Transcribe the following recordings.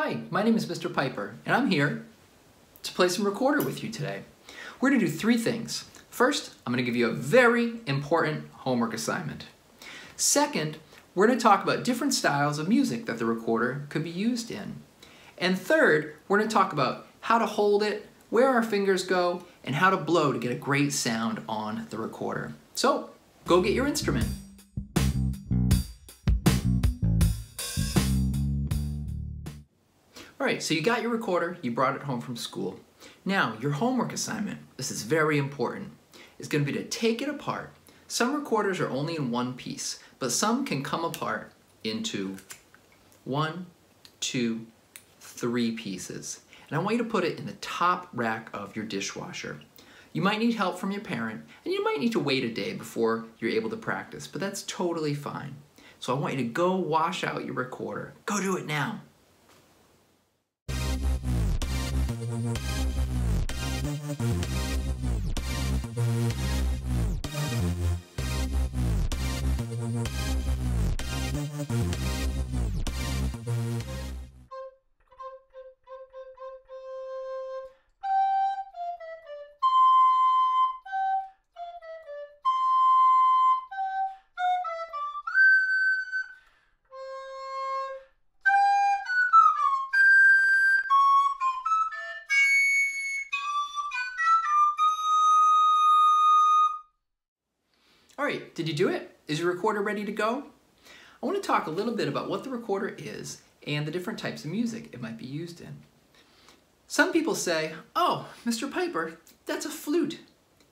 Hi, my name is Mr. Piper, and I'm here to play some recorder with you today. We're going to do three things. First, I'm going to give you a very important homework assignment. Second, we're going to talk about different styles of music that the recorder could be used in. And third, we're going to talk about how to hold it, where our fingers go, and how to blow to get a great sound on the recorder. So, go get your instrument. Alright, so you got your recorder, you brought it home from school. Now, your homework assignment, this is very important, is going to be to take it apart. Some recorders are only in one piece, but some can come apart into 1, 2, 3 pieces. And I want you to put it in the top rack of your dishwasher. You might need help from your parent, and you might need to wait a day before you're able to practice, but that's totally fine. So I want you to go wash out your recorder. Go do it now. Alright, did you do it? Is your recorder ready to go? I want to talk a little bit about what the recorder is and the different types of music it might be used in. Some people say, oh, Mr. Piper, that's a flute.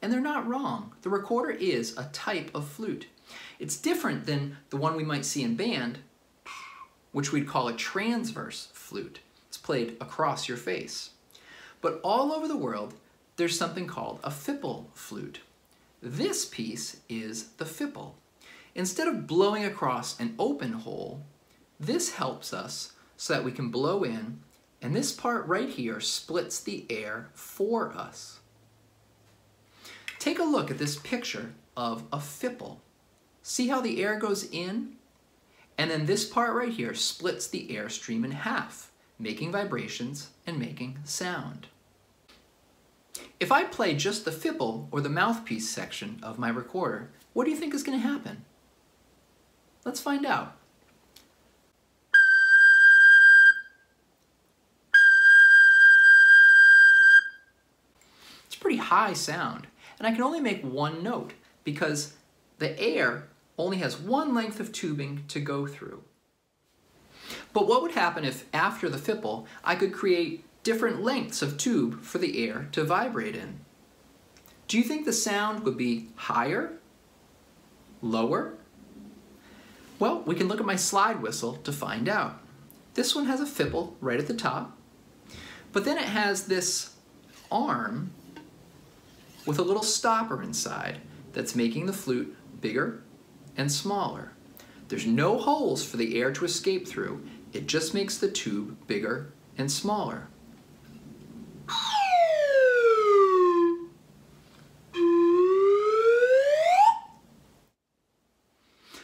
And they're not wrong. The recorder is a type of flute. It's different than the one we might see in band, which we'd call a transverse flute. It's played across your face. But all over the world, there's something called a fipple flute. This piece is the fipple. Instead of blowing across an open hole, this helps us so that we can blow in, and this part right here splits the air for us. Take a look at this picture of a fipple. See how the air goes in? And then this part right here splits the airstream in half, making vibrations and making sound. If I play just the fipple or the mouthpiece section of my recorder, what do you think is going to happen? Let's find out. It's a pretty high sound, and I can only make one note because the air only has one length of tubing to go through. But what would happen if after the fipple I could create different lengths of tube for the air to vibrate in? Do you think the sound would be higher? Lower? Well, we can look at my slide whistle to find out. This one has a fipple right at the top, but then it has this arm with a little stopper inside that's making the flute bigger and smaller. There's no holes for the air to escape through. It just makes the tube bigger and smaller.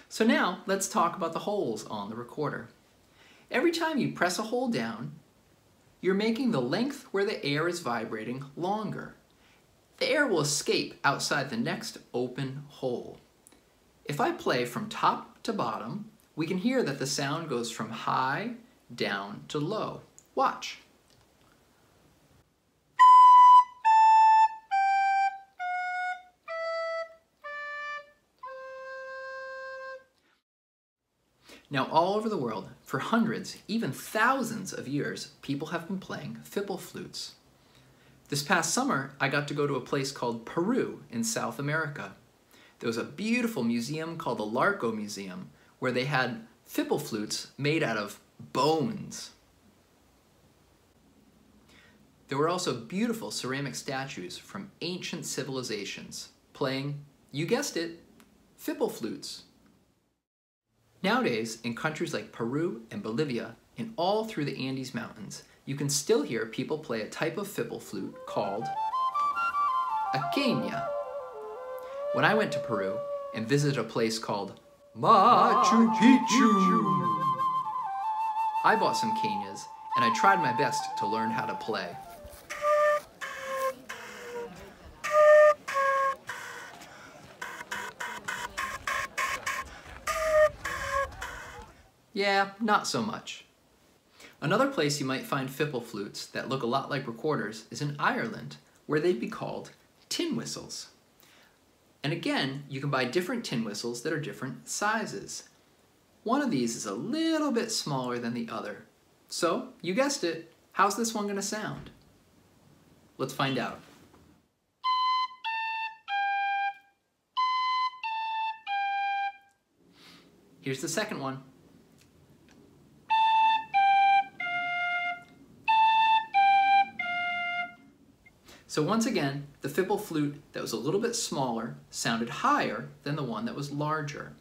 So now, let's talk about the holes on the recorder. Every time you press a hole down, you're making the length where the air is vibrating longer. The air will escape outside the next open hole. If I play from top to bottom, we can hear that the sound goes from high down to low. Watch. Now, all over the world, for hundreds, even thousands of years, people have been playing fipple flutes. This past summer, I got to go to a place called Peru in South America. There was a beautiful museum called the Larco Museum, where they had fipple flutes made out of bones. There were also beautiful ceramic statues from ancient civilizations playing, you guessed it, fipple flutes. Nowadays, in countries like Peru and Bolivia, and all through the Andes Mountains, you can still hear people play a type of fipple flute called a quena. When I went to Peru and visited a place called Machu Picchu, I bought some quenas and I tried my best to learn how to play. Yeah, not so much. Another place you might find fiddle flutes that look a lot like recorders is in Ireland, where they'd be called tin whistles. And again, you can buy different tin whistles that are different sizes. One of these is a little bit smaller than the other. So, you guessed it, how's this one going to sound? Let's find out. Here's the second one. So once again, the fiddle flute that was a little bit smaller sounded higher than the one that was larger.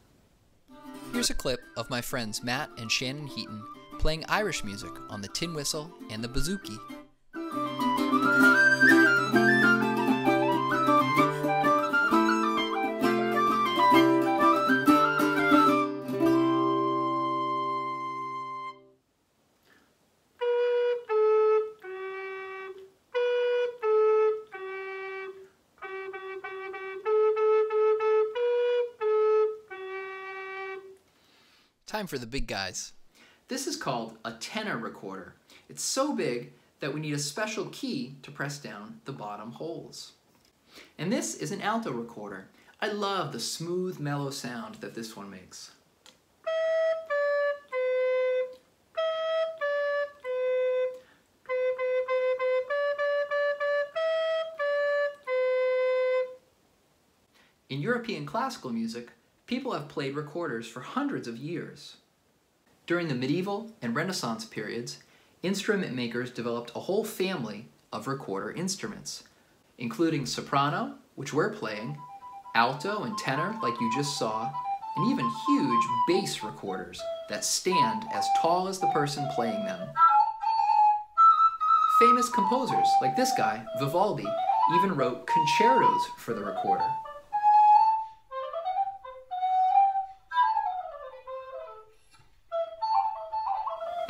Here's a clip of my friends Matt and Shannon Heaton playing Irish music on the tin whistle and the bouzouki. Time for the big guys. This is called a tenor recorder. It's so big that we need a special key to press down the bottom holes. And this is an alto recorder. I love the smooth, mellow sound that this one makes. In European classical music, people have played recorders for hundreds of years. During the medieval and Renaissance periods, instrument makers developed a whole family of recorder instruments, including soprano, which we're playing, alto and tenor, like you just saw, and even huge bass recorders that stand as tall as the person playing them. Famous composers, like this guy, Vivaldi, even wrote concertos for the recorder.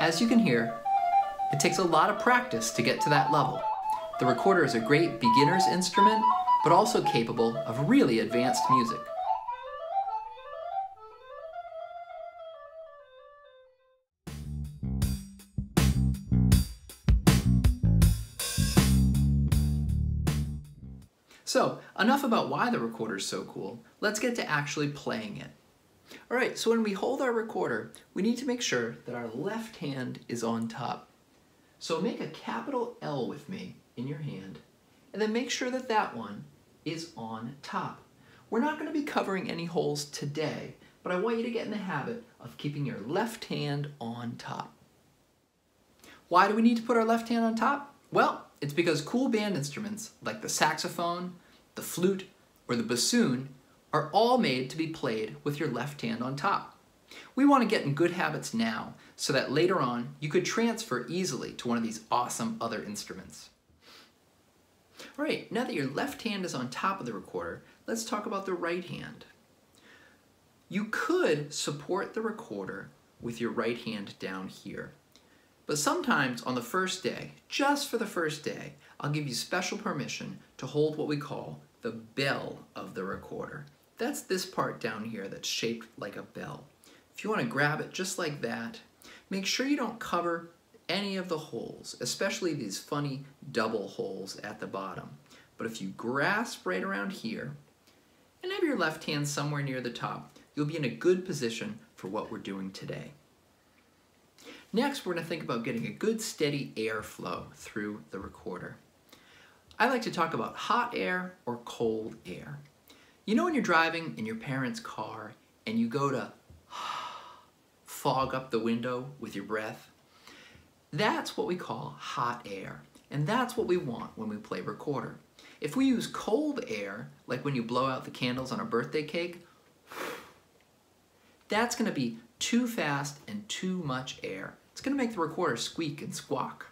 As you can hear, it takes a lot of practice to get to that level. The recorder is a great beginner's instrument, but also capable of really advanced music. So, enough about why the recorder is so cool. Let's get to actually playing it. Alright, so when we hold our recorder, we need to make sure that our left hand is on top. So make a capital L with me in your hand, and then make sure that that one is on top. We're not going to be covering any holes today, but I want you to get in the habit of keeping your left hand on top. Why do we need to put our left hand on top? Well, it's because cool band instruments like the saxophone, the flute, or the bassoon are all made to be played with your left hand on top. We want to get in good habits now so that later on you could transfer easily to one of these awesome other instruments. Alright, now that your left hand is on top of the recorder, let's talk about the right hand. You could support the recorder with your right hand down here. But sometimes on the first day, just for the first day, I'll give you special permission to hold what we call the bell of the recorder. That's this part down here that's shaped like a bell. If you want to grab it just like that, make sure you don't cover any of the holes, especially these funny double holes at the bottom. But if you grasp right around here and have your left hand somewhere near the top, you'll be in a good position for what we're doing today. Next, we're going to think about getting a good steady airflow through the recorder. I like to talk about hot air or cold air. You know when you're driving in your parents' car and you go to fog up the window with your breath? That's what we call hot air, and that's what we want when we play recorder. If we use cold air, like when you blow out the candles on a birthday cake, that's going to be too fast and too much air. It's going to make the recorder squeak and squawk.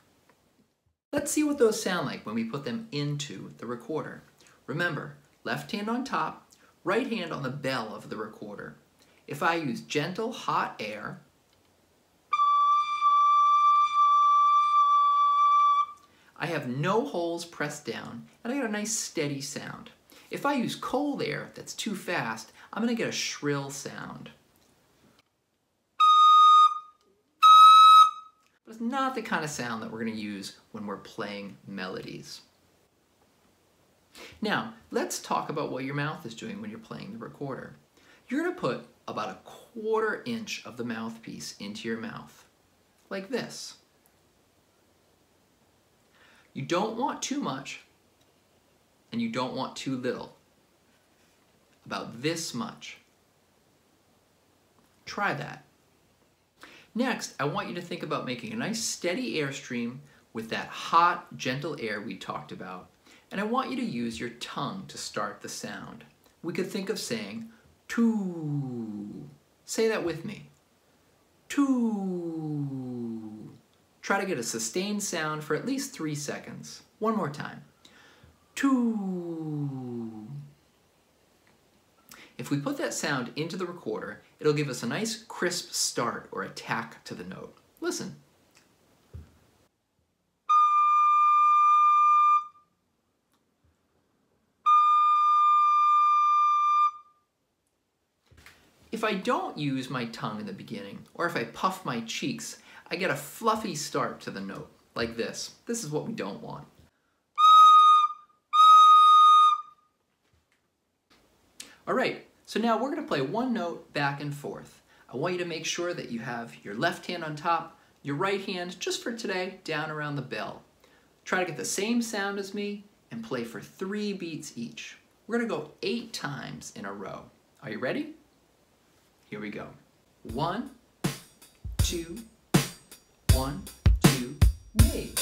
Let's see what those sound like when we put them into the recorder. Remember, left hand on top, right hand on the bell of the recorder. If I use gentle hot air, I have no holes pressed down, and I get a nice steady sound. If I use cold air that's too fast, I'm going to get a shrill sound. But it's not the kind of sound that we're going to use when we're playing melodies. Now, let's talk about what your mouth is doing when you're playing the recorder. You're going to put about 1/4 inch of the mouthpiece into your mouth, like this. You don't want too much, and you don't want too little. About this much. Try that. Next, I want you to think about making a nice steady airstream with that hot, gentle air we talked about. And I want you to use your tongue to start the sound. We could think of saying, too. Say that with me. Too. Try to get a sustained sound for at least 3 seconds. One more time. Too. If we put that sound into the recorder, it'll give us a nice crisp start or attack to the note. Listen. If I don't use my tongue in the beginning, or if I puff my cheeks, I get a fluffy start to the note, like this. This is what we don't want. All right, so now we're going to play one note back and forth. I want you to make sure that you have your left hand on top, your right hand, just for today, down around the bell. Try to get the same sound as me and play for 3 beats each. We're going to go 8 times in a row. Are you ready? Here we go. 1, 2, 1, 2, me.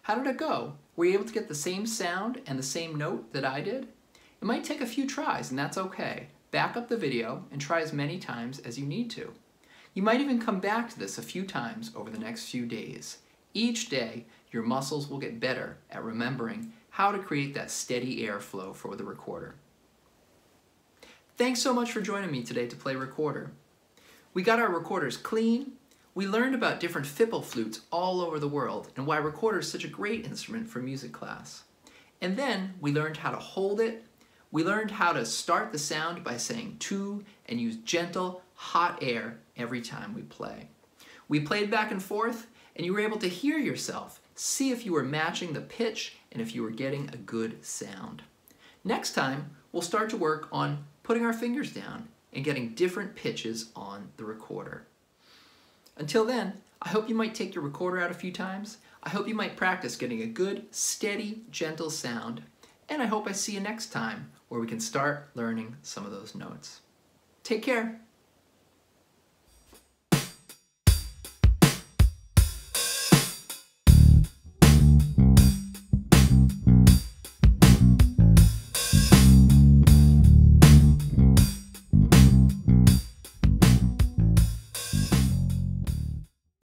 How did it go? Were you able to get the same sound and the same note that I did? It might take a few tries, and that's okay. Back up the video and try as many times as you need to. You might even come back to this a few times over the next few days. Each day, your muscles will get better at remembering how to create that steady airflow for the recorder. Thanks so much for joining me today to play recorder. We got our recorders clean. We learned about different fipple flutes all over the world and why recorder is such a great instrument for music class. And then we learned how to hold it. We learned how to start the sound by saying too and use gentle, hot air every time we play. We played back and forth and you were able to hear yourself, see if you were matching the pitch and if you were getting a good sound. Next time, we'll start to work on putting our fingers down and getting different pitches on the recorder. Until then, I hope you might take your recorder out a few times. I hope you might practice getting a good, steady, gentle sound. And I hope I see you next time where we can start learning some of those notes. Take care.